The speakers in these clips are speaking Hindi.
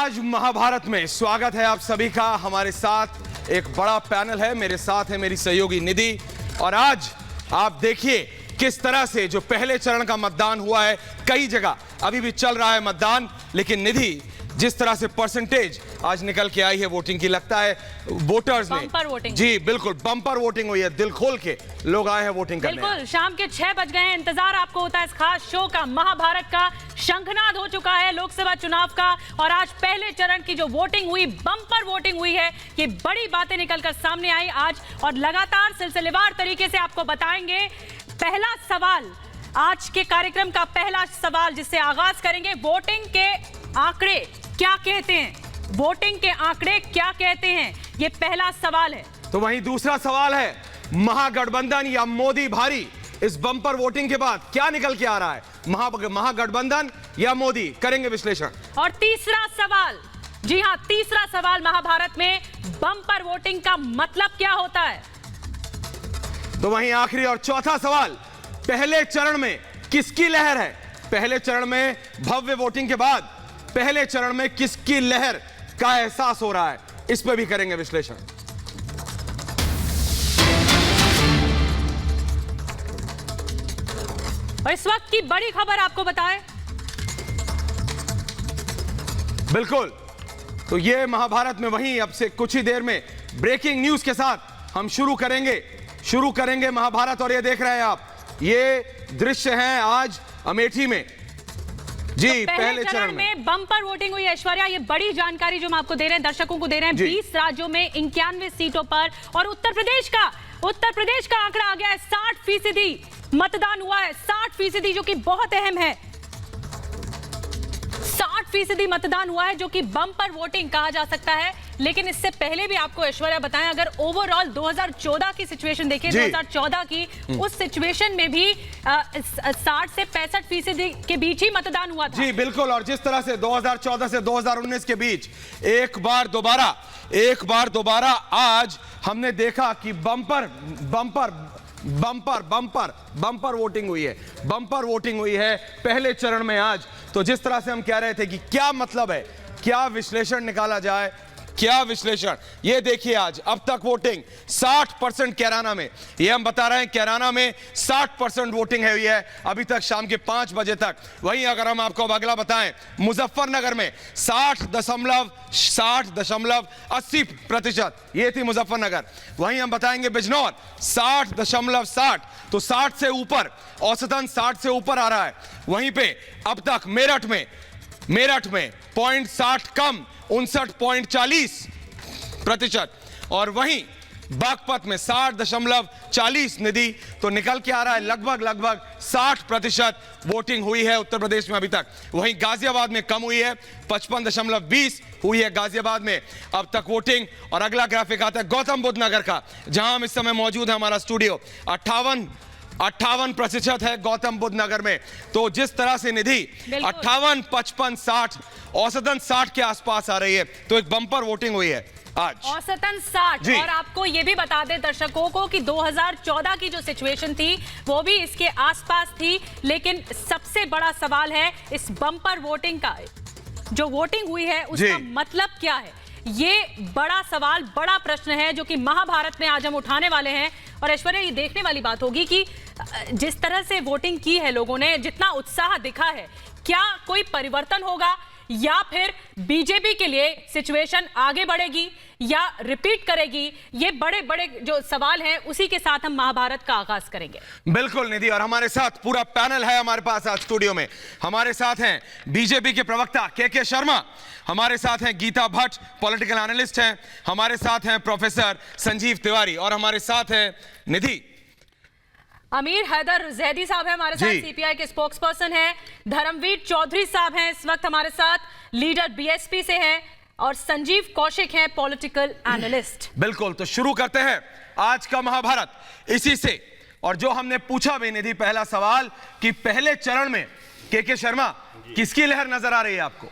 आज महाभारत में स्वागत है आप सभी का। हमारे साथ एक बड़ा पैनल है, मेरे साथ है मेरी सहयोगी निधि। और आज आप देखिए किस तरह से जो पहले चरण का मतदान हुआ है, कई जगह अभी भी चल रहा है मतदान, लेकिन निधि जिस तरह से परसेंटेज आज निकल के आई है वोटिंग की, लगता है वोटर्स ने बम्पर वोटिंग। जी बिल्कुल बम्पर वोटिंग हुई है, दिल खोल के लोग आए हैं वोटिंग करने। बिल्कुल, शाम के 6 बज गए हैं। इंतजार आपको होता है इस खास शो का। महाभारत का शंखनाद हो चुका है लोकसभा चुनाव का, और आज पहले चरण की जो वोटिंग हुई, बम्पर वोटिंग हुई है, ये बड़ी बातें निकलकर सामने आई आज, और लगातार सिलसिलेवार तरीके से आपको बताएंगे। पहला सवाल, आज के कार्यक्रम का पहला सवाल जिससे आगाज करेंगे, वोटिंग के आंकड़े क्या कहते हैं? वोटिंग के आंकड़े क्या कहते हैं? ये पहला सवाल है। तो वहीं दूसरा सवाल है, महागठबंधन या मोदी भारी? इस बम्पर वोटिंग के बाद क्या निकल के आ रहा है, महागठबंधन या मोदी? करेंगे विश्लेषण। और तीसरा सवाल, जी हां, तीसरा सवाल, महाभारत में बम्पर वोटिंग का मतलब क्या होता है? तो वहीं आखिरी और चौथा सवाल, पहले चरण में किसकी लहर है? पहले चरण में भव्य वोटिंग के बाद पहले चरण में किसकी लहर का एहसास हो रहा है, इस पर भी करेंगे विश्लेषण। और इस वक्त की बड़ी खबर आपको बताएं। बिल्कुल, तो ये महाभारत में वहीं अब से कुछ ही देर में ब्रेकिंग न्यूज के साथ हम शुरू करेंगे महाभारत। और ये देख रहे हैं आप, ये दृश्य हैं आज अमेठी में जी। तो पहले चरण में बम्पर वोटिंग हुई। ऐश्वर्या, ये बड़ी जानकारी जो हम आपको दे रहे हैं, दर्शकों को दे रहे हैं। 20 राज्यों में 91 सीटों पर, और उत्तर प्रदेश का आंकड़ा आ गया है, 60% मतदान हुआ है। 60%, जो कि बहुत अहम है। 60% मतदान हुआ है, जो कि बम्पर वोटिंग कहा जा सकता है। लेकिन इससे पहले भी आपको ऐश्वर्या बताएं, अगर ओवरऑल 2014 की सिचुएशन देखें, 2014 की उस सिचुएशन में भी 60 से 65% के बीच ही मतदान हुआ था। जी बिल्कुल, और जिस तरह से 2014 से 2019 के बीच एक बार दोबारा आज हमने देखा कि बम्पर वोटिंग हुई है पहले चरण में आज। तो जिस तरह से हम कह रहे थे कि क्या मतलब है, क्या विश्लेषण निकाला जाए, क्या विश्लेषण, ये देखिए आज अब तक वोटिंग 60% कैराना में, ये हम बता रहे हैं कैराना में 60% वोटिंग हुई है अभी तक शाम के 5 बजे तक। वहीं अगर हम आपको अगला बताएं, मुजफ्फरनगर में 60.80%, ये थी मुजफ्फरनगर। वहीं हम बताएंगे बिजनौर 60.60, तो 60 से ऊपर, औसतन 60 से ऊपर आ रहा है। वहीं पे अब तक मेरठ में 0.60 कम, 59.40%, और वहीं बागपत में 60.40 निधि। तो निकल के आ रहा है लगभग 60% वोटिंग हुई है उत्तर प्रदेश में अभी तक। वहीं गाजियाबाद में कम हुई है, 55.20 हुई है गाजियाबाद में अब तक वोटिंग। और अगला ग्राफिक आता है गौतम बुद्ध नगर का, जहां हम इस समय मौजूद है, हमारा स्टूडियो 58% है गौतम बुद्ध नगर में। तो जिस तरह से निधि 58, 55, 60, औसतन 60 के आसपास आ रही है, तो एक बम्पर वोटिंग हुई है आज, औसतन 60। और आपको ये भी बता दें दर्शकों को कि 2014 की जो सिचुएशन थी वो भी इसके आसपास थी। लेकिन सबसे बड़ा सवाल है इस बम्पर वोटिंग का, जो वोटिंग हुई है उसका मतलब क्या है? ये बड़ा सवाल, बड़ा प्रश्न है, जो कि महाभारत में आज हम उठाने वाले हैं। और ऐश्वर्या, ये देखने वाली बात होगी कि जिस तरह से वोटिंग की है लोगों ने, जितना उत्साह दिखा है, क्या कोई परिवर्तन होगा, या फिर बीजेपी के लिए सिचुएशन आगे बढ़ेगी या रिपीट करेगी? ये बड़े बड़े जो सवाल हैं, उसी के साथ हम महाभारत का आगाज करेंगे। बिल्कुल निधि, और हमारे साथ पूरा पैनल है हमारे पास आज स्टूडियो में। हमारे साथ हैं बीजेपी के प्रवक्ता के शर्मा, हमारे साथ हैं गीता भट्ट, पॉलिटिकल एनालिस्ट हैं, हमारे साथ हैं प्रोफेसर संजीव तिवारी, और हमारे साथ हैं निधि अमीर हैदर जैदी साहब हैं हमारे साथ, सीपीआई के स्पोक्सपर्सन हैं। धर्मवीर चौधरी साहब हैं इस वक्त हमारे साथ, लीडर बीएसपी से हैं। और संजीव कौशिक हैं, पॉलिटिकल एनालिस्ट। बिल्कुल, तो शुरू करते हैं आज का महाभारत इसी से। और जो हमने पूछा भी निधि, पहला सवाल कि पहले चरण में के शर्मा किसकी लहर नजर आ रही है आपको?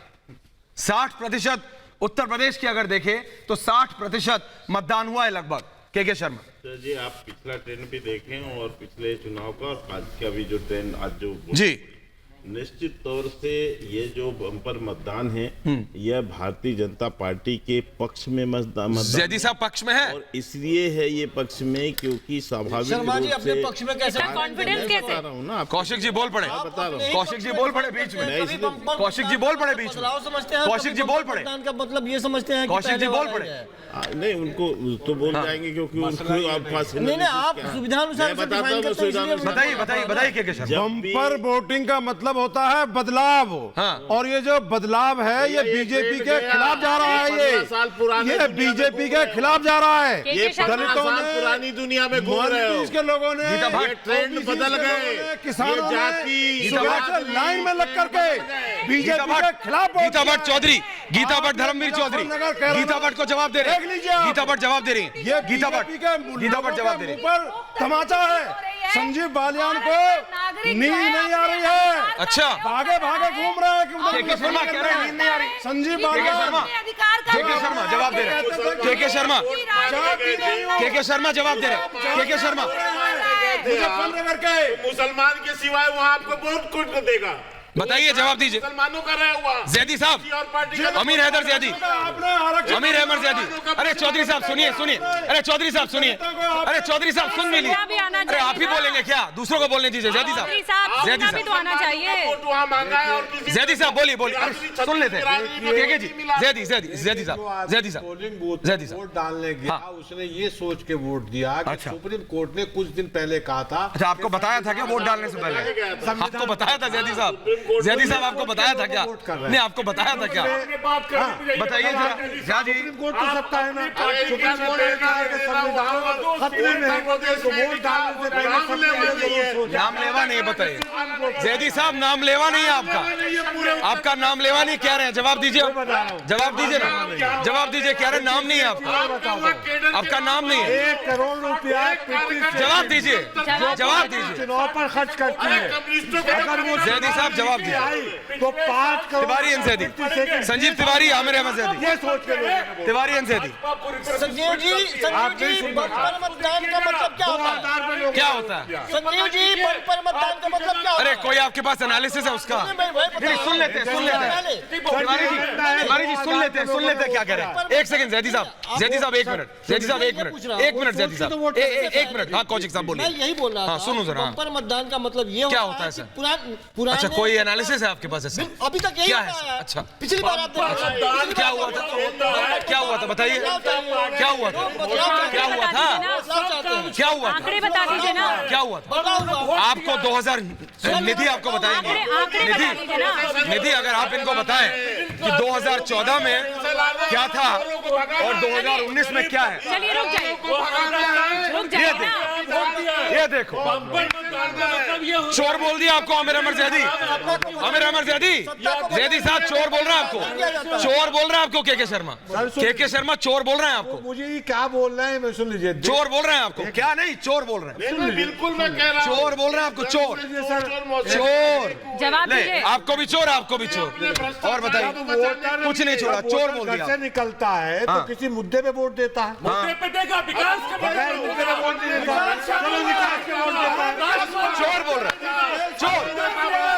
60% उत्तर प्रदेश की अगर देखें तो 60% मतदान हुआ है लगभग। के शर्मा जी, आप पिछला ट्रेंड भी देखें और पिछले चुनाव का और आज का भी जो ट्रेंड आज जो जी निश्चित तौर से ये जो बम्पर मतदान है यह भारतीय जनता पार्टी के पक्ष में मतदान जैदी साहब पक्ष में है और इसलिए है ये पक्ष में क्योंकि स्वाभाविक शर्मा जी रूप अपने से पक्ष में कैसे इतना कॉन्फिडेंस मैं कैसे? बता रहा हूँ ना आपको, कौशिक जी बोल पड़े बता रहा हूँ। कौशिक जी बोल पड़े बीच में कौशिक जी बोल पड़े बीच में बदलाव समझते हैं, कौशिक जी बोल पड़े मतदान का मतलब ये समझते हैं कि कौशिक जी पहले बोल वाला पड़े ही है। नहीं उनको तो बोल जाएंगे क्योंकि उनको आप पास नहीं नहीं, आप सुविधानुसार मैं से बताता define हूँ करते हैं, इसलिए सुविधानुसार। बताइए बताइए बताइए क्या क्या शर्मा बम्पर वोटिंग का मतलब होता है बदलाव। हाँ। और ये जो बदलाव है ये बीजेपी के खिलाफ जा रहा है। 15 साल पुराने ये दुनिया में बीजेपी के घूम रहे खिलाफ जा रहा है। के ये शर्मा। 15 दलितों साल ने, पुरानी दुनिया में घूम रहे हो। के लोगों ने, गीता भट्ट, ये ट्रेंड OBC बदल के गए। लोगों ने, किसानों ये ने जाति सुबह से लाइन में लग करके बीजेपी के खिलाफ वोट गीता भट्ट किया है। चौधरी गीता भट्ट धर्मवीर चौधरी गीता भट्ट को जवाब दे रहे देख लीजिए आप। गीता भट्ट जवाब दे रही हैं। ये गीता भट्ट बीजेपी के गीता भट्ट जवाब दे रही मुंह हैं। पर तमाचा है। संजीव बालियान को नींद नहीं आ रही है। अच्छा भागे भागे घूम रहे हैं कि उधर के शर्मा कह रहे हैं नींद नहीं आ रही संजीव के बालियान शर्मा के शर्मा जवाब दे रहे हैं के शर्मा के शर्मा जवाब दे रहे हैं के शर्मा मुजफ्फरनगर के मुसलमान के सिवाय वहाँ आपको बहुत कुछ देगा। बताइए जवाब दीजिए मुसलमानों का रहा हुआ जैदी साहब अमीर हैदर जैदी आपने आरक्षण अमीर अहमद जैदी अरे चौधरी साहब सुनिए सुनिए अरे चौधरी साहब सुनिए अरे चौधरी साहब सुन भी लीजिए भी आना अरे आप ही चाहिए बोलेंगे क्या दूसरों को बोलने दीजिए जैदी चौधरी साहब साहब जैदी सुनना भी साहब तो आना चाहिए। वोट वहाँ मांगा है और किसी जैदी साहब बोलिए बोलिए अरे सुन लेते हैं के जी जैदी जैदी जैदी साहब जैदी साहब पोलिंग बूथ जैदी में साहब वोट डालने गया हाँ। उसने ये सोच के वोट दिया कि अच्छा। सुप्रीम कोर्ट ने कुछ दिन पहले कहा था अच्छा आपको बताया था क्या वोट डालने से पहले आपको बताया था जैदी साहब आपको बताया था क्या नहीं आपको बताया था क्या बताइए जरा जी सुप्रीम कोर्ट तो सकता है ना सुप्रीम कोर्ट ने कहा कि संविधान खतरे में है तो वोट डालने से पहले सबसे पहले जरूर सोचें। नाम लेवा नहीं बताइए जैदी साहब नाम लेवा नहीं है आपका नाम लेवा नहीं कह रहे हैं जवाब दीजिए जवाब दीजिए ना जवाब दीजिए कह रहे हैं नाम नहीं है आपका नाम नहीं है 1 करोड़ रुपया जवाब दीजिए जवाब दीजिए चुनाव पर खर्च करती है। अगर वो जैदी साहब जवाब दीजिए आई तो 5 करोड़ तिवारी अंसैदी संजीव तिवारी आमिर अहमद जैदी ये सोच के लोगों ने तिवारी अंसैदी संजीव जी बम्पर मतदान का मतलब क्या होता है? क्या होता है संजीव जी बम्पर मतदान का मतलब क्या होता अरे है? कोई आपके पास एनालिसिस है उसका नहीं सुन लेते हैं तिवारी जी सुन लेते हैं क्या कह रहे हैं एक सेकंड जैदी साहब 1 मिनट जैदी साहब एक मिनट हाँ कौशिक साहब मैं बोलिए यही बोल रहा हाँ, था सुनो जरा, हाँ। बम्पर मतदान का मतलब ये क्या होता होता है कि सर? पुराने अच्छा कोई एनालिसिस है आपके पास ऐसा अभी तक यही क्या होता है? है। अच्छा। पिछली बार आप देखे। क्या हुआ था क्या हुआ था बताइए क्या हुआ था क्या हुआ था बदलाव चाहते हैं। क्या हुआ था आंकड़े बता दीजिए ना क्या हुआ था बदलाव हुआ। आपको 2000 निधि आपको बताएंगे आंकड़े बता दीजिए ना। निधि अगर आप इनको बताएं कि 2014 में क्या था और 2019 में क्या है चलिए रुक जाइए ये देखो चोर बोल दिया आपको आमिर अहमद जैदी साहब चोर बोल रहा है आपको के शर्मा चोर बोल रहे हैं आपको मुझे ये क्या बोल रहे हैं मैं सुन लीजिए चोर बोल रहे हैं आपको क्या नहीं चोर बोल रहे हैं बिल्कुल मैं कह रहा हूँ चोर बोल रहे हैं आपको चोर जवाब ले दीजिए। आपको भी चोर और बताइए कुछ नहीं छोड़ा चोर बोल घर दिया से निकलता है तो हाँ। किसी मुद्दे पे वोट देता है बगैर मुद्दे पे वोट नहीं देता है। चलो विकास पे वोट देता है चोर बोल रहे हैं चोर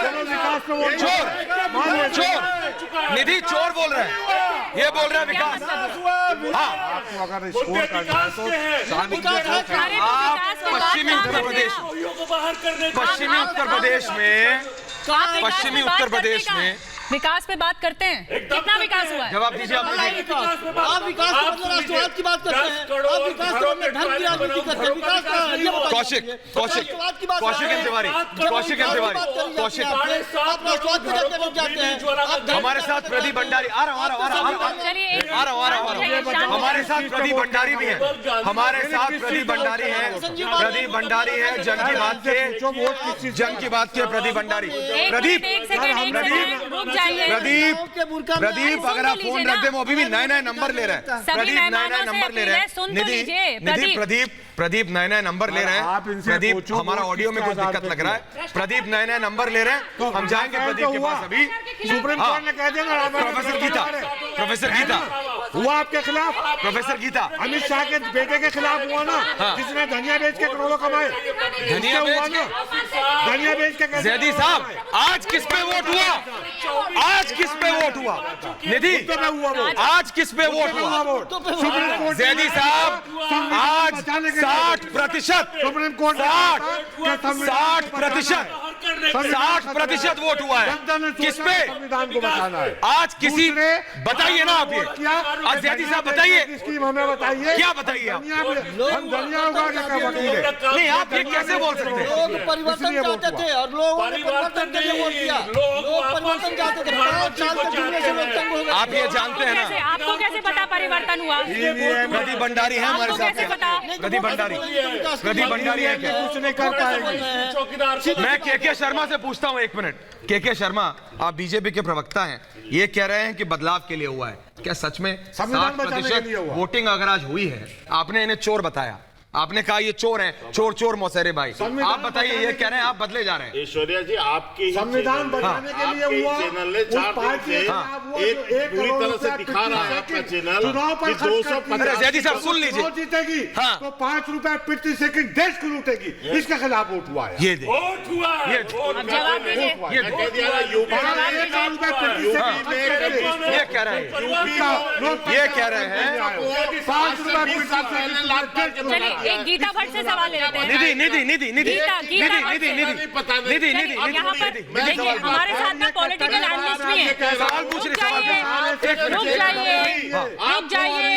चलो विकास पे वोट चोर चोर निधि चोर बोल रहे हैं ये बोल रहे हैं विकास हाँ आपको अगर स्कोर करना है तो अरे तो आप विकास पे बात पश्चिमी कहाँ उत्तर करते प्रदेश हैं? पश्चिमी उत्तर प्रदेश में आप विकास पश्चिमी पे बात उत्तर प्रदेश करते में हैं? विकास पे बात करते हैं कितना विकास हुआ है? जवाब दीजिए आप आप विकास के मतलब राष्ट्रवाद की बात करते हैं। आप विकास के मतलब धर्म की राजनीति करते हैं। विकास का ये बताइए। राष्ट्रवाद की बात कर रहे हैं। तिवारी कौशिक आप राष्ट्रवाद की बात करने जाते हैं। आप धर्म हमारे साथ प्रदीप भंडारी आ रहा चलिए हमारे साथ प्रदीप भंडारी भी है हमारे साथ प्रदीप भंडारी है जन की बात के प्रदीप भंडारी प्रदीप अगर आप फोन रख दे वो अभी भी नए नंबर ले रहे हैं प्रदीप नए नंबर ले रहे हैं निधि प्रदीप नए नंबर ले रहे हैं आप इनसे प्रदीप पूछो हमारा वोट ऑडियो में किसके कुछ दिक्कत आधार लग पे रहा है प्रदीप नए नंबर ले रहे हैं हम जाएंगे प्रदीप के पास अभी सुप्रीम कोर्ट ने कह दिया हुआ आपके खिलाफ? प्रोफेसर गीता, अमित शाह के बेटे के खिलाफ हुआ ना, जिसने धनिया बेच के करोड़ों कमाए। धनिया हुआ ना, धनिया बेच के। जैदी साहब, आज किस पे वोट हुआ? आज किस पे वोट हुआ? निधि, आज किस पे वोट हुआ? जैदी साहब, आज 60% सुप्रीम कोर्ट 60% वोट हुआ है। किस पे? संविधान को बताना है। आज किसी बताइए ना आप, ये आज जैदी साहब बताइए, स्कीम हमें बताइए। क्या बताइए आप? हम धनिया उगा के क्या वकील है? नहीं, आप ये कैसे बोल सकते हैं? लोग परिवर्तन चाहते थे और लोगों ने परिवर्तन के लिए वोट दिया। लोग परिवर्तन चाहते थे, 5 साल से जुड़ने से लोग तंग हो गए। आप ये जानते हैं ना, आपको कैसे पता परिवर्तन हुआ? प्रदीप भंडारी है हमारे आपको कैसे साथ। पता? प्रदीप भंडारी है क्या? कुछ नहीं कर पाएगी। मैं के शर्मा से पूछता हूं, 1 मिनट। के शर्मा, आप बीजेपी के प्रवक्ता हैं, ये कह रहे हैं कि बदलाव के लिए हुआ है, क्या सच में? संविधान बचाने के लिए हुआ। 60% वोटिंग अगर आज हुई है, आपने इन्हें चोर बताया, आपने कहा ये चोर हैं, चोर मौसेरे भाई। आप बताइए, ये कह रहे हैं आप बदले जा रहे हैं। ऐश्वर्या जी, आपके संविधान बचाने के लिए हुआ। चैनल ने 4 दिन से एक पूरी तरह से दिखा रहा है आपका चैनल चुनाव पर कि 250। जैदी साहब सुन लीजिए, जीतेगी तो 5 रुपए प्रति सेकंड देश को लूटेगी, इसके खिलाफ वोट हुआ है। ये दे, वोट हुआ है। अब जवाब दीजिए। ये मैं कह दिया ना, यूपी में ये कह रहे हैं, ये कह रहे हैं। 5 रुपए चलिए, एक गीता भट्ट से सवाल ले लेते हैं। निधि, और यहाँ पर देखिए, हमारे साथ में पॉलिटिकल एनालिस्ट भी हैं। सवाल पूछ रहे, रुक जाइए।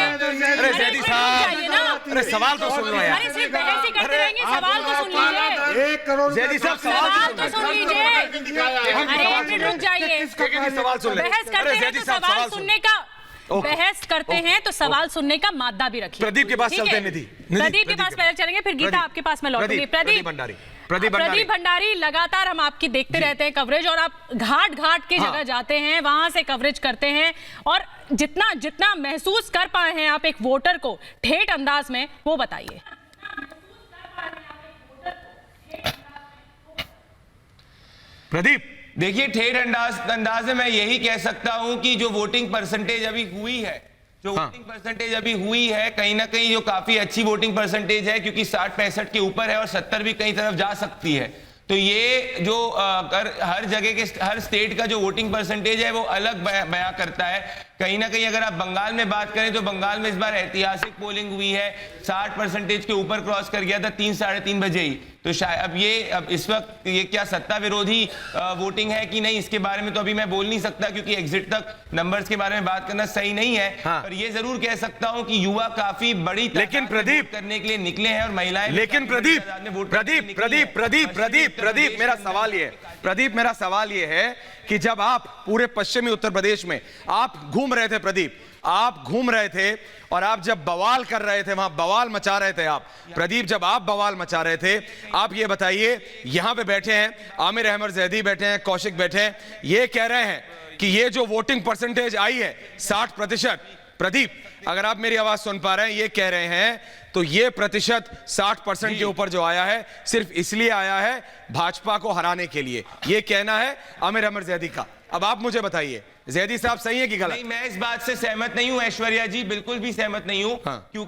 अरे जैदी साहब, जाइए ना। अरे सवाल तो सुन लो यार। अरे सिर्फ बहस ही करते रहेंगे, सवाल तो सुन लीजिए। 1 करोड़ जैदी साहब, सवाल तो सुन लीजिए। अरे एक मिनट रुक जाइए। सवाल सुन ले। बहस करते हैं तो सवाल सुनने का, बहस करते हैं तो सवाल सुनने का मादा भी रखिए। प्रदीप के पास चलते हैं। निधि, प्रदीप के पास पहले चलेंगे, फिर गीता आपके पास में लौटूंगी। प्रदीप भंडारी, लगातार हम आपकी देखते रहते हैं कवरेज, और आप घाट के जगह जाते हैं, वहां से कवरेज करते हैं, और जितना महसूस कर पाए हैं आप एक वोटर को ठेठ अंदाज में, वो बताइए। प्रदीप, देखिए, ठेठ अंदाज में मैं यही कह सकता हूं कि जो वोटिंग परसेंटेज अभी हुई है, वोटिंग परसेंटेज अभी हुई है, कहीं ना कहीं जो काफी अच्छी वोटिंग परसेंटेज है, क्योंकि 60-65 के ऊपर है और 70 भी कई तरफ जा सकती है। तो ये जो हर जगह के हर स्टेट का जो वोटिंग परसेंटेज है वो अलग बयां करता है। कहीं ना कहीं अगर आप बंगाल में बात करें तो बंगाल में इस बार ऐतिहासिक पोलिंग हुई है, 60% के ऊपर क्रॉस कर गया था 3-3:30 बजे ही। तो शायद अब इस वक्त ये क्या सत्ता विरोधी वोटिंग है कि नहीं, इसके बारे में तो अभी मैं बोल नहीं सकता, क्योंकि एग्जिट तक नंबर्स के बारे में बात करना सही नहीं है। पर ये जरूर कह सकता हूं कि युवा काफी बड़ी लेकिन प्रदीप करने के लिए निकले हैं, और महिलाएं, लेकिन प्रदीप मेरा सवाल ये है कि जब आप पूरे पश्चिमी उत्तर प्रदेश में आप घूम रहे थे, प्रदीप आप घूम रहे थे, और आप जब बवाल कर रहे थे, वहां बवाल मचा रहे थे आप, प्रदीप जब आप बवाल मचा रहे थे, आप ये बताइए, यहां पे बैठे हैं आमिर अहमद जैदी, बैठे हैं कौशिक, बैठे हैं, ये कह रहे हैं कि ये जो वोटिंग परसेंटेज आई है 60%, प्रदीप अगर आप मेरी आवाज सुन पा रहे हैं, ये कह रहे हैं तो ये प्रतिशत 60% के ऊपर जो आया है सिर्फ इसलिए आया है भाजपा को हराने के लिए, ये कहना है आमिर अहमद जैदी का। अब आप मुझे बताइए, जैदी साहब सही है कि गलत? नहीं, मैं इस बात से सहमत नहीं हूं ऐश्वर्या जी, बिल्कुल भी सहमत नहीं हूं। क्यों?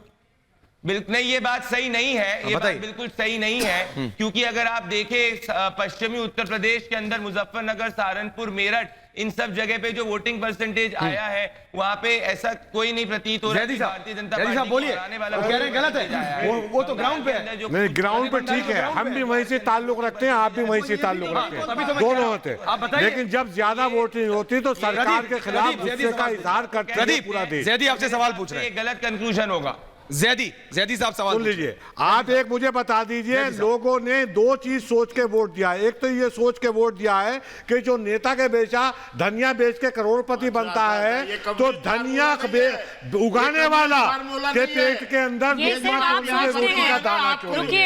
नहीं, ये बात सही नहीं है, ये बात बिल्कुल सही नहीं है, क्योंकि अगर आप देखें पश्चिमी उत्तर प्रदेश के अंदर मुजफ्फरनगर, सहारनपुर, मेरठ, इन सब जगह पे जो वोटिंग परसेंटेज आया है, वहां पे ऐसा कोई नहीं प्रतीत हो रहा है भारतीय जनता पार्टी बोलिए, कह रहे हैं गलत है, वो तो ग्राउंड पे है। नहीं, ग्राउंड पे ठीक है, हम भी वहीं से ताल्लुक रखते हैं, आप भी वहीं से ताल्लुक रखते हैं, दोनों होते हैं, लेकिन जब ज्यादा वोटिंग होती तो सरकार के खिलाफ गुस्से का इजहार करते हैं पूरा देश। जैदी आपसे सवाल पूछ रहे हैं, गलत कंक्लूजन होगा। जैदी साहब सवाल सुन लीजिए, आप एक मुझे बता दीजिए, लोगों ने 2 चीज सोच के वोट दिया है। एक तो ये सोच के वोट दिया है कि जो नेता के बेचा धनिया बेच के करोड़पति बनता है, तो धनिया उगाने वाला के पेट के अंदर रोटी का दाना क्यों नहीं?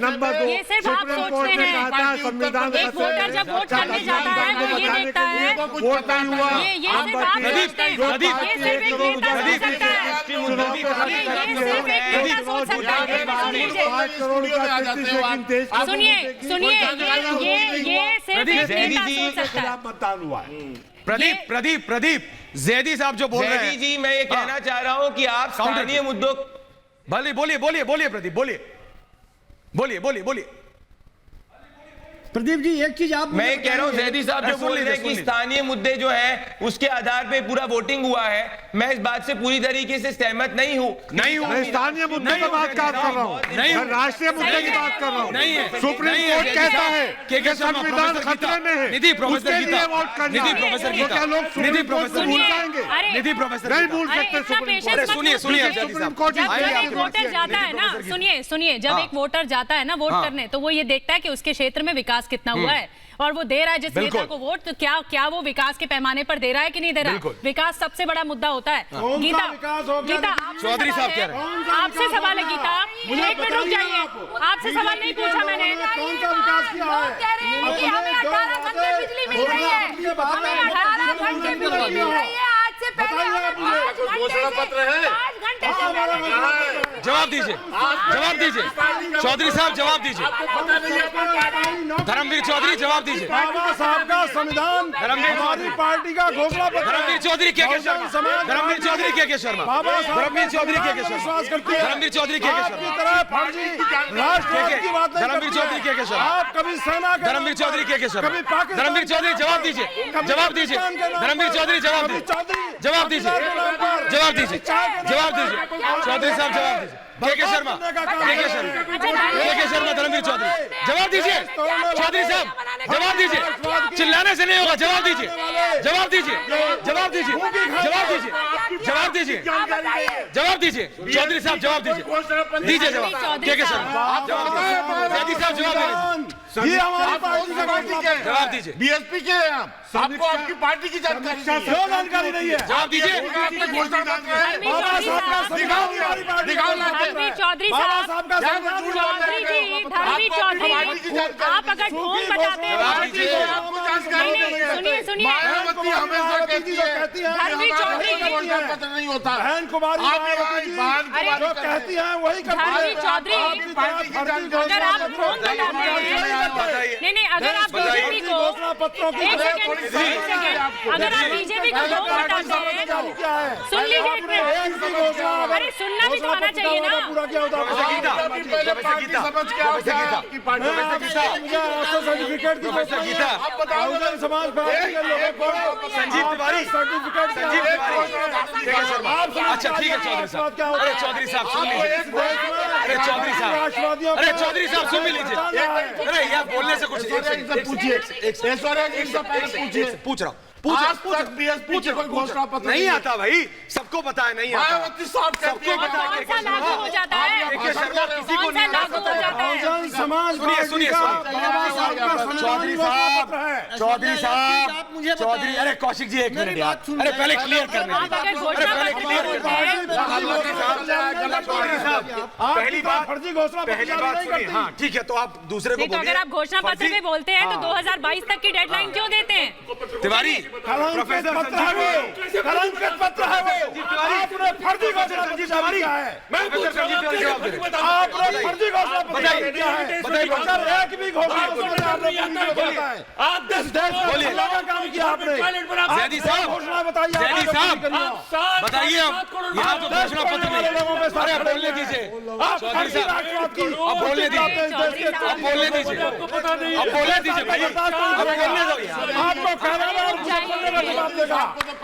नंबर 2, सुप्रीम कोर्ट ने कहा था संविधान एक वोटर जब वोट करने जाता है वो ये देखता है आपको कुछ पता नहीं हुआ। ये सिर्फ आप सोचते हैं। ये सिर्फ एक नेता सोच सकता है। ये सिर्फ एक नेता सोच सकता है। सुनिए सुनिए, ये सिर्फ एक नेता सोच सकता है। मतदान हुआ है। प्रदीप जैदी साहब जो बोल रहे जैदी हैं, जी, मैं ये कहना चाह रहा हूं कि आप स्थानीय मुद्दों भले बोलिए प्रदीप, बोलिए। प्रदीप जी एक चीज आप मैं कह रहा हूं जैदी साहब जो बोल रहे हैं कि स्थानीय मुद्दे जो है उसके आधार पे पूरा वोटिंग हुआ है, मैं इस बात से पूरी तरीके से सहमत नहीं हूं। मैं स्थानीय मुद्दे की बात कर रहा हूँ, मैं राष्ट्रीय मुद्दे की बात कर रहा हूँ। नहीं है। सुप्रीम कोर्ट कहता है कि संविधान खतरे में है, निधि प्रोफेसर उसके गीता, लिए वोट करना निधि है। प्रोफेसर तो गीता, क्या लोग निधि सुप्रीम कोर्ट प्रोफेसर से भूल गीता। जाएंगे? निधि प्रोफेसर नहीं गीता। भूल अरे सकते इतना सुप्रीम पेशेंस कोर्ट। मत सुनिए लो। जैदी साहब। सुप्रीम कोर्ट जब इसलिए एक वोटर जाता है ना, सुनिए जब एक वोटर जाता है ना वोट करने, तो वो ये देखता है कि उसके क्षेत्र में विकास कितना हुआ है और वो दे रहा है जिस नेता को वोट, तो क्या वो विकास के पैमाने पर दे रहा है कि नहीं दे रहा। विकास सबसे बड़ा मुद्दा होता है। गीता चौधरी साहब कह रहे हैं। आपसे सवाल है गीता, एक मिनट रुक जाइए। आपसे सवाल नहीं पूछा मैंने। कौन सा विकास किया है? कि हमें 18 घंटे बिजली मिल रही है, हमें 18 घंटे बिजली मिल रही है। आज से पहले हमें 5 घंटे से जवाब दीजिए चौधरी साहब, जवाब दीजिए। धर्मवीर चौधरी जवाब दीजिए। बाबा साहब का संविधान धर्मवीर हमारी पार्टी का घोषणा पत्र है। धर्मवीर चौधरी के शर्मा, धर्मवीर चौधरी के शर्मा, बाबा साहब धर्मवीर चौधरी के विश्वास करती है। धर्मवीर चौधरी के आपकी तरह फर्जी राष्ट्रवाद की बात नहीं धर्मवीर करती चौधरी है। के शर्मा, आप कभी सेना के धर्मवीर चौधरी के शर्मा, कभी पाकिस्तान धर्मवीर चौधरी जवाब दीजिए, जवाब दीजिए। धर्मवीर चौधरी जवाब दीजिए, जवाब दीजिए, जवाब दीजिए, जवाब दीजिए। चौधरी साहब जवाब दीजिए। के शर्मा, के शर्मा, धर्मवीर चौधरी जवाब दीजिए। चौधरी साहब जवाब दीजिए, चिल्लाने से नहीं होगा। जवाब दीजिए, जवाब दीजिए, जवाब दीजिए, जवाब दीजिए, जवाब दीजिए, जवाब दीजिए। चौधरी साहब जवाब दीजिए, दीजिए जवाब। के शर्मा जवाब दीजिए, जैदी साहब जवाब दीजिए, ये हमारी पार्टी का घोषणा पत्र है। जवाब दीजिए, बीएसपी के हैं आप, आपको आपकी पार्टी की जानकारी नहीं है। क्यों जानकारी नहीं है? जवाब दीजिए। आपके घोषणा पत्र है। बाबा साहब का संविधान हमारी पार्टी का दिखाओ ना। धर्मवीर चौधरी बाबा साहब, साहब का संविधान चौधरी जी, धर्मवीर चौधरी, आप अगर ढोंग बताते हैं सुनिए मायावती हमेशा कहती है धर्मवीर चौधरी, घोषणा पत्र नहीं होता। बहन कुमारी आप मायावती जी बहन जो कहती हैं वही करती धर्मवीर है। चौधरी, अगर आप ढोंग बताते हैं, नहीं अगर आप बीजेपी को घोषणा पत्रों की एक सेकंड, अगर आप बीजेपी को ढोंग बताते हैं, क्या है? सुन लीजिए एक मिनट। अरे सुनना भी तो आना चाहिए ना। पूरा क्या होता है? पहले पार्टी समझ के आओ क्या है आपकी पार्टी। सर्टिफिकेट की गीता, बहुजन समाज पार्टी के लोगों को संजीव तिवारी, सर्टिफिकेट संजीव तिवारी, अच्छा ठीक है चौधरी साहब। अरे चौधरी साहब सुन लीजिए, अरे चौधरी साहब, अरे चौधरी साहब सुन भी लीजिए। अरे यार बोलने से कुछ पूछिए, पूछ रहा हूँ, आज तक बीएसपी की कोई घोषणा पत्र नहीं आता भाई, सबको पता है नहीं आता। मायावती साहब सबको पता है। कौन सा लागू हो जाता है? के शर्मा किसी को कौन सा नहीं लागू हो जाता है? बहुजन समाज सुनिए, पार्टी सुनिए, का सुनिए। बाबा साहब का चौधरी संविधान साहब, पत्र है। चौधरी साहब, चौधरी, अरे कौशिक जी एक मिनट यार, अरे पहले क्लियर करने आप अगर घोषणा पत्र बोलते हैं, चौधरी साहब पहली बात, फर्जी घोषणा पहली पत्र बात नहीं सुनिए। करती। हाँ ठीक है, तो आप दूसरे को नहीं तो बोलिए। अगर आप घोषणा पत्र में बोलते हैं तो 2022 तक की डेडलाइन क्यों देते हैं? तिवारी, कलंकित पत्र है वो, कलंकित पत्र है वो। आपने फर्जी घोषणा पत्र जारी किया है। प्रोफेसर संजीव तिवारी जवाब दे रहे हैं। आपने फर्जी घोषणा पत्र बताइए, जारी किया है। बताइए, अगर एक भी घोषणा पत्र आपने पूरी नहीं किया है। आज देश में बोलिए। भला का काम किया आपने। जैदी साहब, घोषणा बताइए। जैदी साहब, आप बताइए अब यहाँ तो घोषणा पत्र नहीं। अरे बोलने दीजिए चौधरी साहब, अब बोलने दीजिए, अब बोलने दीजिए, अब बोलने दीजिए भाई, अब बोलने दो यार। आपको कहलाना और बोलने का जवाब देगा।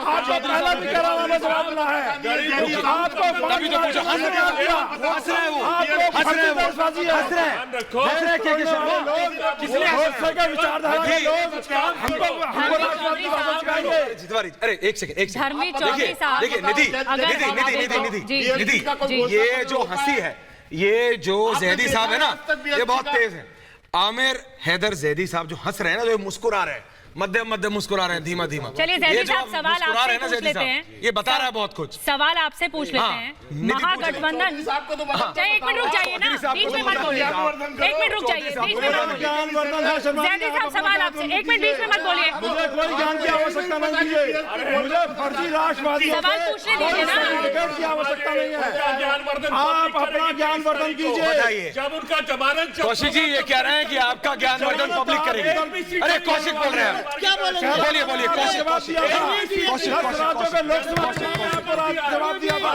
आपको पहला भी कहलाना में जवाब देना है। आपको तभी तो पूछा, हंस रहे हैं वो, आपको हंस रहे हैं वो, दर्शाती है। हंस रहे हैं क्या शर्मा, किसने घोषणा का विचारधारा के लोग हमको राष्ट्रवाद की भाषा सिखाएंगे। तिवारी, अरे एक सेकंड धर्मवीर चौधरी साहब, देखिए निधि, ये जो हंसी है, ये जो जैदी साहब है ना, ये बहुत तेज है। आमिर हैदर जैदी साहब जो हंस रहे हैं ना, जो मुस्कुरा रहे हैं, मध्यम मध्यम मुस्कुरा रहे हैं, धीमा धीमा। चलिए जैदी साहब सवाल आपसे पूछ लेते साहब, हैं। ये बता रहा है बहुत कुछ। सवाल आपसे पूछ लेते हैं। महागठबंधन, चाहिए एक मिनट रुक जाइए ना, बीच में मत बोलिए। एक मिनट रुक जाइए, बीच में मत बोलिए। ज्ञानवर्धन है शर्मा। जैदी साहब सवाल आपसे, एक मिनट बीच में मत बोलिए। मुझे कोई ज्ञान की आवश्यकता आवश्यकता नहीं है, मुझे फर्जी राष्ट्रवादी सवाल पूछने दीजिए ना। सर्टिफिकेट की आवश्यकता नहीं है। आप अपना ज्ञानवर्धन कीजिए। बताइए जब उनका जमानत कौशिक जी ये कह रहे हैं कि आपका ज्ञानवर्धन पब्लिक करेगी। अरे कौशिक बोल रहे हैं, क्या बोलेंगे? बोलिए बोलिए कौशिक राज्यों के लोकसभा चुनाव पर आप जवाब दिया था,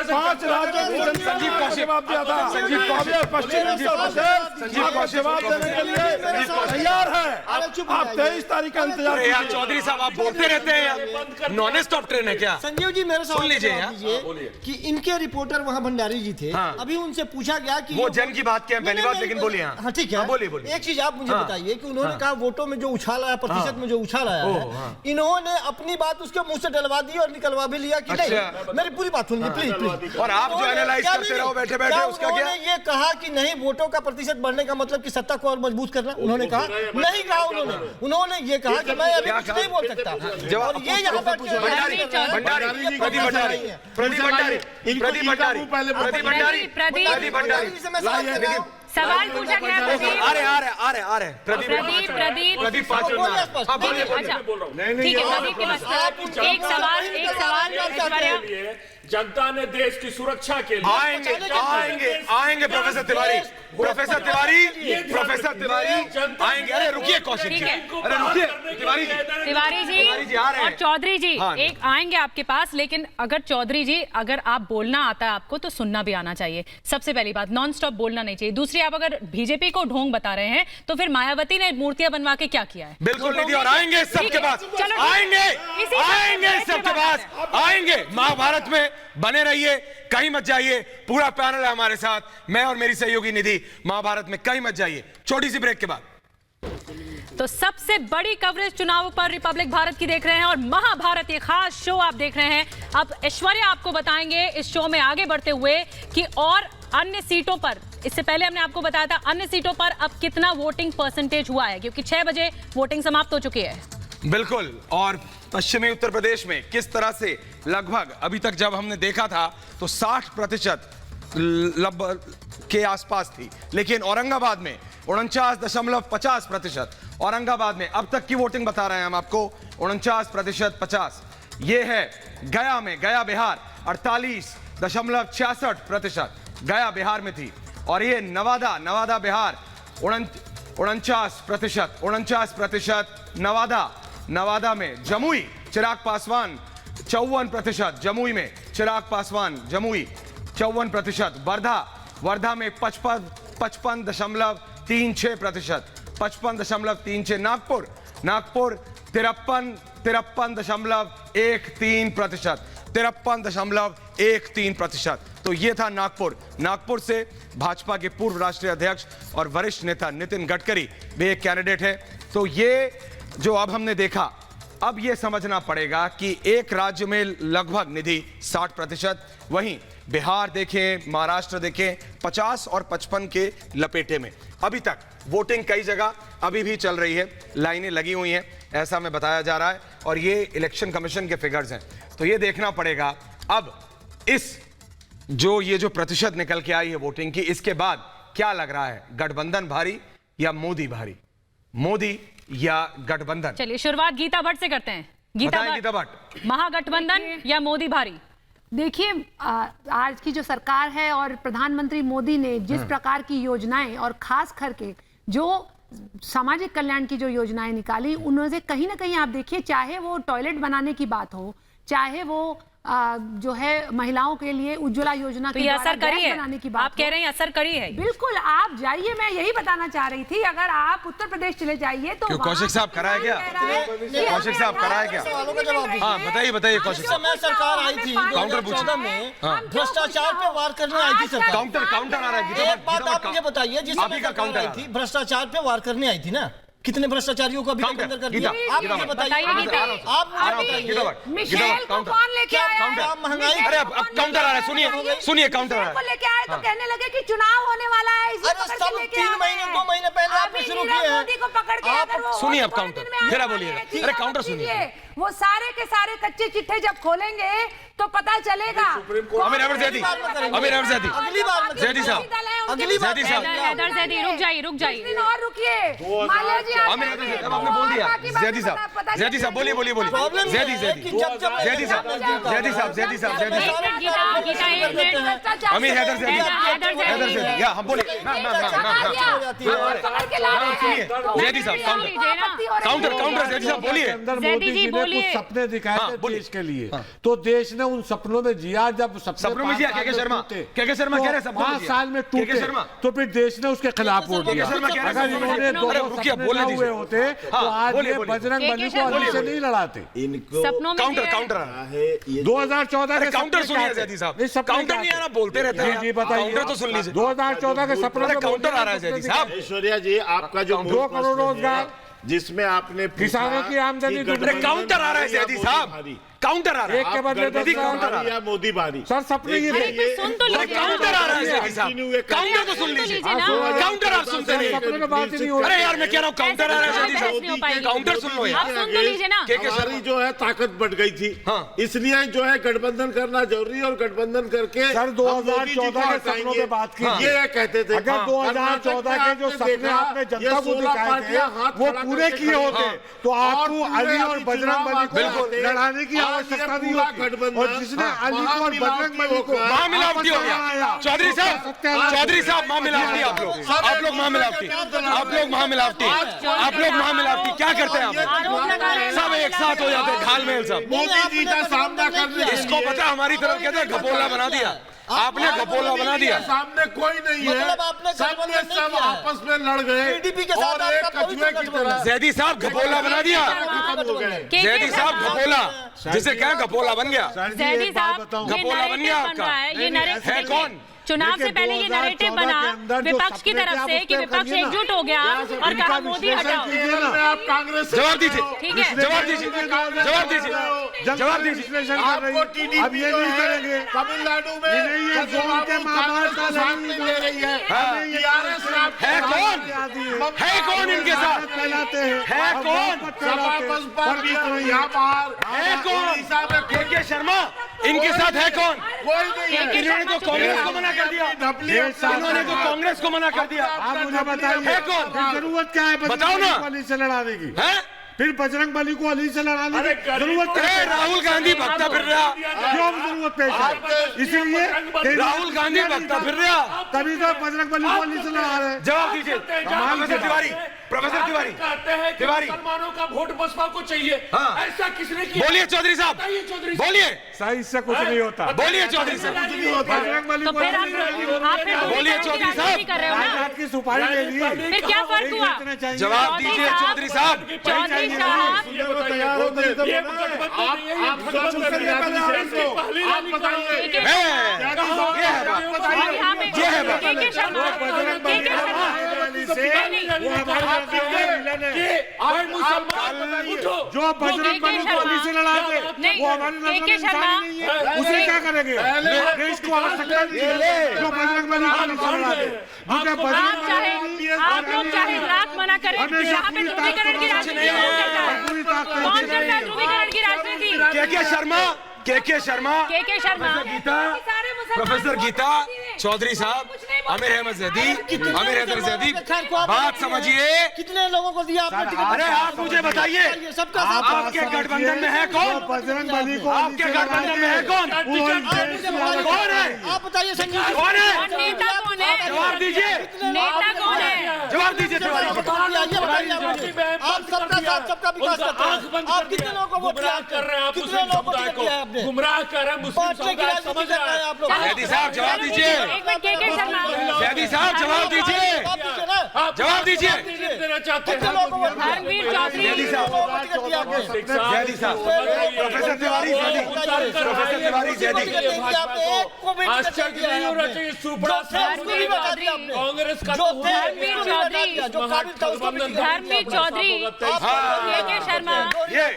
5 राज्यों की जनता ने जवाब दिया था, संजीव कौशिक, पश्चिमी उत्तर प्रदेश आपको जवाब देने के लिए तैयार है। आप 23 तारीख का इंतजार अरे यार कीजिए। चौधरी साहब आप बोलते रहते हैं यार, नॉन स्टॉप ट्रेन है क्या? संजीव जी मेरे सुन सवाल लीजिए जवाब यार। दीजिए कि इनके रिपोर्टर वहां भंडारी जी थे, हाँ। अभी उनसे पूछा गया कि वो जन की बात किया पहली नहीं, बात, नहीं, लेकिन बोलिए हाँ। हाँ ठीक है, हाँ, बोलिए बोलिए। एक चीज आप मुझे हाँ। बताइए कि उन्होंने हाँ। कहा वोटों में जो उछाल आया, प्रतिशत में जो उछाल आया है, इन्होंने अपनी बात उसके मुंह से डलवा दी और निकलवा भी लिया कि अच्छा। नहीं। मेरी पूरी बात सुनिए प्लीज प्लीज। और आप जो एनालाइज करते रहो बैठे बैठे उसका क्या? उन्होंने ये कहा कि नहीं वोटों का प्रतिशत बढ़ने का मतलब कि सत्ता को और मजबूत करना, उन्होंने कहा नहीं कहा। उन्होंने ये कहा कि मैं अभी कुछ नहीं बोल सकता। जवाब और ये यहाँ पर भंडारी भंडारी प्रदीप भंडारी प्रदीप भंडारी प्रदीप भंडारी प्रदीप भंडारी प्रदीप भंडारी सवाल पूछा गया प्रदीप। आ रहे प्रदीप 5 मिनट। हाँ बोलिए अच्छा ठीक है प्रदीप के पास एक सवाल ऐश्वर्या। जनता ने देश की सुरक्षा के लिए आएंगे प्रोफेसर तिवारी आएंगे। अरे रुकिए कौशिक जी, अरे रुकिए तिवारी जी आ रहे हैं। और चौधरी जी हाँ। एक आएंगे आपके पास, लेकिन अगर चौधरी जी अगर आप बोलना आता है आपको तो सुनना भी आना चाहिए। सबसे पहली बात नॉन स्टॉप बोलना नहीं चाहिए। दूसरी आप अगर बीजेपी को ढोंग बता रहे हैं तो फिर मायावती ने मूर्तियां बनवा के क्या किया है? बिल्कुल निधि, और आएंगे सबके पास, चलो, आएंगे सबके पास, आएंगे। महाभारत में बने रहिए, कहीं मत जाइए। पूरा पैनल है हमारे साथ, मैं और मेरी सहयोगी निधि। महाभारत में कहीं मत जाइए। छोटी सी ब्रेक के बाद तो सबसे बड़ी कवरेज चुनाव पर रिपब्लिक भारत की देख रहे हैं और महाभारत ये खास शो आप देख रहे हैं। अब ऐश्वर्या आपको बताएंगे इस शो में आगे बढ़ते हुए कि और अन्य सीटों पर, इससे पहले हमने आपको बताया था अन्य सीटों पर अब कितना वोटिंग परसेंटेज हुआ है, क्योंकि 6 बजे वोटिंग समाप्त हो चुकी है। बिल्कुल, और पश्चिमी उत्तर प्रदेश में किस तरह से लगभग अभी तक जब हमने देखा था तो 60% के आसपास थी, लेकिन औरंगाबाद में 49.50%। औरंगाबाद में अब तक की वोटिंग बता रहे हैं हम आपको, 49% ये है। गया में, गया बिहार 48.66% गया बिहार में थी। और ये नवादा बिहार 49% नवादा में। जमुई चिराग पासवान 54%, जमुई में चिराग पासवान, जमुई 54%। वर्धा में 55.36%, 55.36। नागपुर 53.13%। तो ये था नागपुर से भाजपा के पूर्व राष्ट्रीय अध्यक्ष और वरिष्ठ नेता नितिन गडकरी भी एक कैंडिडेट है। तो ये जो अब हमने देखा, अब ये समझना पड़ेगा कि एक राज्य में लगभग निधि 60%, वहीं बिहार देखें, महाराष्ट्र देखें 50 और 55 के लपेटे में। अभी तक वोटिंग कई जगह अभी भी चल रही है, लाइनें लगी हुई हैं, ऐसा हमें बताया जा रहा है। और ये इलेक्शन कमीशन के फिगर्स हैं, तो ये देखना पड़ेगा अब ये जो प्रतिशत निकल के आई है वोटिंग की, इसके बाद क्या लग रहा है, गठबंधन भारी या मोदी भारी, मोदी या गठबंधन? चलिए शुरुआत गीता भट्ट से करते हैं। गीता भट्ट, महागठबंधन या मोदी भारी? देखिए आज की जो सरकार है और प्रधानमंत्री मोदी ने जिस प्रकार की योजनाएं और खास करके जो सामाजिक कल्याण की जो योजनाएं निकाली, उनमें कहीं ना कहीं आप देखिए, चाहे वो टॉयलेट बनाने की बात हो, चाहे वो जो है महिलाओं के लिए उज्ज्वला योजना तो ये असर करी है, बनाने की बात आप कह रहे हैं असर करी है? बिल्कुल, आप जाइए, मैं यही बताना चाह रही थी। अगर आप उत्तर प्रदेश चले जाइए तो कौशिक साहब कराया क्या? कौशिक साहब कराया क्या? हाँ बताइए कौशिक साहब। सरकार आई थी 2014 में, भ्रष्टाचार पे वार करने आई थी सरकार। काउंटर आ रहा है। एक बात आप मुझे बताइए, जिस समय सरकार आई थी भ्रष्टाचार पे वार करने आई थी ना, कितने भ्रष्टाचारियों को अभी तक अंदर कर दिया? आप मुझे बताइए। मिशेल को कौन लेके आया? महंगाई। अरे अब काउंटर आ रहा है, सुनिए काउंटर आ रहा है। लेके आए तो कहने लगे कि चुनाव होने वाला है, इसे अरे सब 3 महीने 2 महीने पहले आपने शुरू किए हैं। मोदी को पकड़ के अगर वो सुनिए अब काउंटर, फिर आप बोलिएगा। अरे काउंटर सुनिए। वो सारे के सारे कच्चे चिट्ठे जब खोलेंगे तो पता चलेगा। अमीर अहमद ज़ैदी, अगली बार ज़ैदी साहब, रुक जाइए और रुकिए, मालेगांव आमिर हैदर जैदी, अब आपने बोल दिया। जैदी साहब बोलिए बोलिए बोलिए। जैदी साहब आमिर हैदर जैदी, या हम बोले जैदी साहब काउंटर जैदी साहब बोलिए। मोदी जी ने कुछ सपने दिखाए थे देश के लिए, तो देश ने उन सपनों में जिया। जब सपनों में जिया, के शर्मा कह रहे हैं 5 साल में टूटे, तो फिर देश ने उसके खिलाफ वोट दिया। अगर इन्होंने दोनों सपने हुए होते तो आज ये बजरंग बली को अली से नहीं लड़ाते। सपनों में काउंटर है ये 2014 के काउंटर सुनिए जैदी साहब, काउंटर नहीं आना बोलते रहते हैं। जी बताइए, काउंटर तो सुन लीजिए। 2014 के सपनों में काउंटर आ रहा है जैदी साहब। ऐश्वर्या जी, आपका जो 2 करोड़ रोजगार, जिसमें आपने किसानों की आमदनी दुगनी। काउंटर आ रहा है जैदी साहब, काउंटर आ रहा है। एक के बदले 10 काउंटर आ रहा या मोदी बारी। सर सपने ये सुन तो लीजिए, काउंटर आ रहा है जैदी साहब, काउंटर तो सुन लीजिए। काउंटर आप सुनते नहीं। सपने में बात ही नहीं हो अरे यार मैं कह रहा हूँ काउंटर आ रहा है जैदी साहब, काउंटर सुन लो यार। आप सुन तो लीजिए ना। हमारी जो है ताकत बढ़ गई थी, इसलिए जो है गठबंधन करना जरूरी है, और गठबंधन करके सर 2014 के सपनों पे बात की, ये कहते थे। अगर 2014 के जो सपने आपने जनता को दिखाए थे वो पूरे किए होते तो आपको अली और बजरंग बली को लड़ाने की आवश्यकता नहीं होती। और जिसने अली को और बजरंग बली को महामिलावटी हो गया। चौधरी साहब महामिलावटी, आप लोग महामिलावटी, आप लोग महामिलावटी क्या करते हैं आप? सब एक साथ हो जाते हैं, घाल मेल सब। मोदी जी का सामना करने इसको पता हमारी तरफ कहते हैं घपोला बना दिया, आपने घपोला बना दिया। सामने कोई नहीं है, सब आपस में लड़ गए और एक कछुए की तरह। जैदी साहब घपोला बना दिया, जैदी साहब घपोला, जिसे क्या घपोला बन गया। जैदी साहब घपोला बन गया आपका। ये नरेटिव है कौन? चुनाव से पहले ये नैरेटिव बना विपक्ष की तरफ से कि विपक्ष एकजुट हो गया और कहा मोदी हटाओ। आप कांग्रेस जवाब दीजिए, ठीक है, जवाब दीजिए। आपको टीडीपी अब ये नहीं करेंगे। तमिलनाडु में ये जोन के महामार्ग का सामने ले रही है। है कौन इनके साथ? फैलाते हैं, है कौन? यहाँ पर है कौन? के शर्मा इनके साथ है कौन? कोई नहीं है। इन्होंने तो कांग्रेस को मना कर दिया, इन्होंने तो कांग्रेस को मना कर दिया। आप मुझे बताइए है कौन? जरूरत क्या है बताओ ना। अली से लड़ाने की? है फिर बजरंग बली को अली से लड़ाने की जरूरत क्या है? राहुल गांधी भगता फिर रहा, क्यों जरूरत पेश है? इसीलिए राहुल गांधी भगता फिर रहा, तभी तो बजरंग बली को अली से लड़ा रहे हैं। जवाब दीजिए प्रोफेसर तिवारी कहते हैं कि मुसलमानों का वोट बसपा को चाहिए, ऐसा किसने किया? बोलिए चौधरी साहब, बोलिए। सही से कुछ नहीं होता। बोलिए चौधरी साहब, बजरंग बली को बोलिए चौधरी साहब। आजाद की सुपारी ले ली, फिर क्या फर्क हुआ? जवाब दीजिए चौधरी साहब। चौधरी साहब तैयार होते ये गठबंधन जो बजरंग बली को अली से लड़ाते वो हमारी नजर में इंसान नहीं है, उसे क्या करेंगे? देश को आवश्यकता नहीं है जो बजरंग बली को अली से लड़ाते। आप लोग चाहे रात मना करें, यहाँ पे ध्रुवीकरण की राजनीति कौन करता है? ध्रुवीकरण की राजनीति के शर्मा प्रोफेसर गीता चौधरी साहब, आमिर हैदर जैदी, बात समझिए। कितने लोगों को दिया आपने टिकट? अरे आप मुझे बताइए, सबका आपके गठबंधन में है कौन? बजरंग बली को आपके गठबंधन में है कौन? कौन है? आप बताइए संजीव जी। कौन है? नेता कौन है? जवाब दीजिए, नेता कौन है? जवाब दीजिए तिवारी जी। आप सबका साथ सबका विकास करते हैं। आप कितने लोगों को वोट दिया? कर रहे हैं आप कितने लोगों को टिकट दिया आपने? गुमराह कर रहे हैं मुस्लिम समुदाय, समझ रहे हैं आप लोग? जैदी साहब जवाब दीजिए, एक मिनट के शर्मा, जैदी साहब जवाब दीजिए, जवाब दीजिए। देना चाहते हैं धर्मवीर चौधरी जैदी साहब, प्रोफेसर तिवारी जैदी, आश्चर्य नहीं होना चाहिए। सुपड़ा कांग्रेस का धर्मवीर चौधरी, के शर्मा,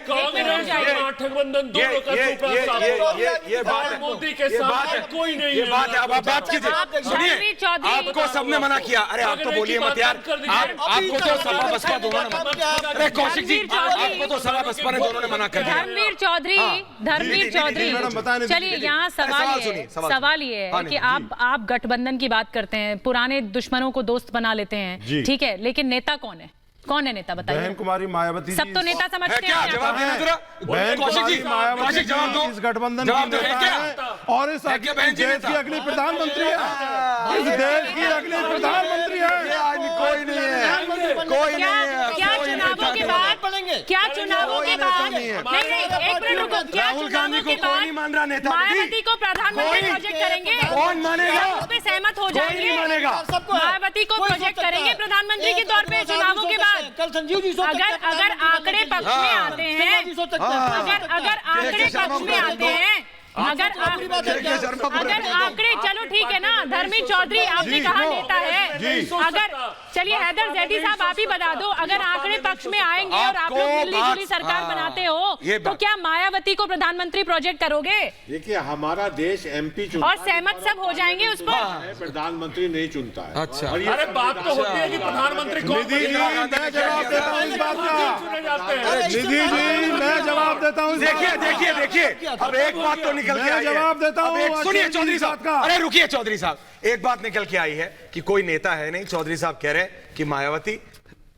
कांग्रेस गठबंधन दोनों का ये बात है, मोदी के साथ कोई नहीं ये बात है। अब आप बात कीजिए, सुनिए, आपको सबने मना किया। अरे आप तो बोलिए मत यार, आपको तो सपा बसपा दोनों ने, अरे कौशिक जी आपको तो सपा बसपा ने दोनों ने मना कर दिया। धर्मवीर चौधरी, चलिए यहाँ सवाल ये है कि आप गठबंधन की बात करते हैं, पुराने दुश्मनों को दोस्त बना लेते हैं, ठीक है, लेकिन नेता कौन है? कौन है नेता बताइए? बहन कुमारी मायावती सब तो नेता समझते हैं क्या अपने जवाब आप देना को। जरा? बहन कौशिक जी, कुमारी कौशिक जवाब दो। इस गठबंधन जवाब की दो। है नेता क्या? है और इस है क्या बहन जी देश नेता? की अगली प्रधानमंत्री है। इस देश की अगली प्रधानमंत्री है। कोई नहीं है, कोई नहीं है। क्या चुनावों के बाद क्या चुनावों के बाद नहीं एक मिनट रुको, क्या राहुल गांधी चुनावों को के कोई बाद नहीं मान रहा नेता? मायावती को प्रधानमंत्री प्रोजेक्ट करेंगे? कौन मानेगा? सब पे सहमत हो कोई नहीं जाएंगे? मानेगा। मायावती को प्रोजेक्ट करेंगे प्रधानमंत्री के तौर पे चुनावों के बाद? कल संजीव जी सोच सकते हैं, अगर आंकड़े पक्ष में आते हैं, जी सोच सकते हैं। अगर आंकड़े पक्ष में आते हैं, अगर आंकड़े, चलो ठीक है ना, धर्मेंद्र चौधरी आपने कहा नेता है, अगर चलिए हैदर जैदी साहब आप ही बता दो, अगर आंकड़े पक्ष में आएंगे और आप लोग मिली जुली सरकार बनाते हो तो क्या मायावती को प्रधानमंत्री प्रोजेक्ट करोगे? देखिए हमारा देश एमपी चुनता और सहमत सब हो जाएंगे उस पर? है, प्रधानमंत्री नहीं चुनता है। अच्छा। अरे बात तो होती है कि प्रधानमंत्री कौन निधि जी मैं जवाब देता हूँ इस बात का। चुने जाते हैं? निधि जी मैं जवाब देता हूँ। देखिए अब एक बात तो निकल के मैं आई है। जवाब देता अब हूँ एक सुनिए अखिलेश चौधरी जी साहब का। अरे रुकिए चौधरी साहब, एक बात निकल के आई है कि कोई नेता है नहीं। चौधरी साहब कह रहे हैं कि मायावती,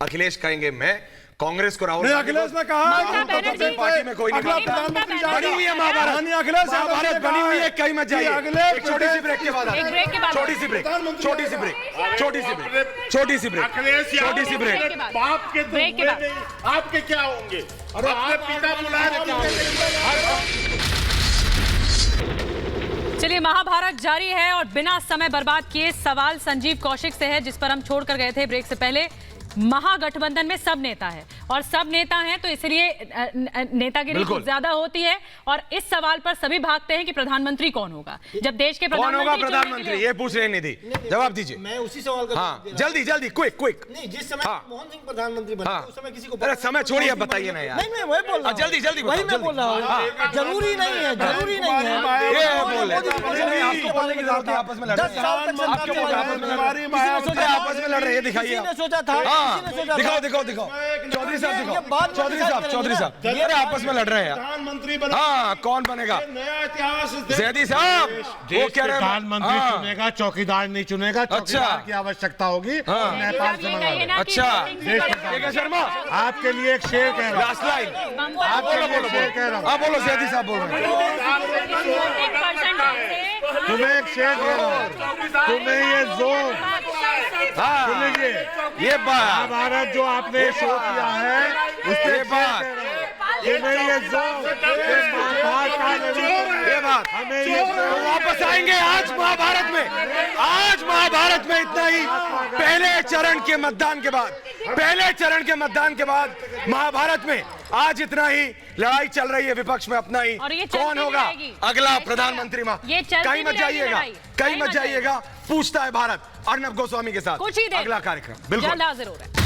अखिलेश कहेंगे मैं, कांग्रेस को राहुल नहीं, गांधी अखिलेश को- ने कहा ममता हम तो बनर्जी- सबसे पार्टी में कोई नहीं अगला मानता। प्रधानमंत्री बनी जाएगा। हुई है महाभारत। माननीय अखिलेश यादव जी महाभारत ने बनी कहा हुई है, कहीं मत जाइए। कि अगले एक छोटी सी ब्रेक के बाद आते हैं। एक ब्रेक के बाद छोटी सी ब्रेक, छोटी सी ब्रेक, छोटी सी ब्रेक, छोटी सी ब्रेक, अखिलेश छोटी सी ब्रेक। ब्रेक के बाद। बाप के तो ब्रेक के हुए बाद। नहीं, आपके क्या होंगे? अरे आपके पिता बुलाए तो क्या होंगे? चलिए महाभारत जारी है और बिना समय बर्बाद किए सवाल संजीव कौशिक से है, जिस पर हम छोड़कर गए थे ब्रेक से पहले। महागठबंधन में सब नेता है और सब नेता हैं तो इसलिए नेतागिरी कुछ ज्यादा होती है और इस सवाल पर सभी भागते हैं कि प्रधानमंत्री कौन होगा। जब देश के कौन होगा चुनने के प्रधानमंत्री, लिए- ये पूछ रहे हैं निधि, जवाब दीजिए। मैं उसी सवाल का हाँ जवाब दे रहा जल्दी जल्दी, क्विक। हूं। नहीं, जिस समय हाँ। मनमोहन सिंह प्रधानमंत्री बने हाँ। उस समय किसी को अरे समय छोड़िए, अब बताइए ना यार। नहीं मैं वही बोल रहा हूं। जल्दी जल्दी वही बताओ, मैं बोल रहा हूं। जरूरी नहीं है, जरूरी नहीं है। ये बोले मोदी आपको बोलने की जरूरत है, आपस में लड़ रहे 10 साल तक सरकार आपके चलाई। आपस में लड़ रहे आपस में लड़ रहे हैं, दिखाइए किसी ने आप। सोचा था, हाँ, किसी ने सोचा दिखाओ था। दिखाओ दिखाओ, चौधरी साहब ये दिखाओ, बात में चौधरी डिसाइड साहब, चौधरी साहब, करेंगे अरे आपस में लड़ रहे हैं यार। प्रधानमंत्री बना हाँ कौन बनेगा? नया इतिहास जैदी साहब वो कह रहे हैं प्रधानमंत्री हाँ। चुनेगा, चौकीदार नहीं चुनेगा। चौकीदार की आवश्यकता होगी हाँ। और नेपाल से ये मंगा कहिए लेगा। ना कि अच्छा। वोटिंग से पहले- ठीक है शर्मा, आपके लिए एक शेर कह रहा हूँ। लास्ट लाइन आपके लिए एक शेर कह रहा हूँ। आप बोलो, जैदी साहब बोल रहे हैं। 40% से- तुम्हें एक शेर कह रहा हूँ। तुम्हें ये जोर हाँ सुनिए, ये बात, भारत जो आपने शो किया है उसके ये बात, तुम्हें ये जोर ये बात हमें ये तो वापस आएंगे आज महाभारत में। आज महाभारत में इतना ही। पहले चरण के मतदान के बाद, पहले चरण के मतदान के बाद महाभारत में आज इतना ही। लड़ाई चल रही है विपक्ष में अपना ही, और ये चलती कौन भी होगा रहेगी। अगला ये प्रधानमंत्री। चलती कहीं भी मत जाइएगा, रहेगी कहीं मत जाइएगा, पूछता है भारत। अर्नब गोस्वामी के साथ कुछ ही देर अगला कार्यक्रम बिल्कुल जल्द हाजिर हो रहा है।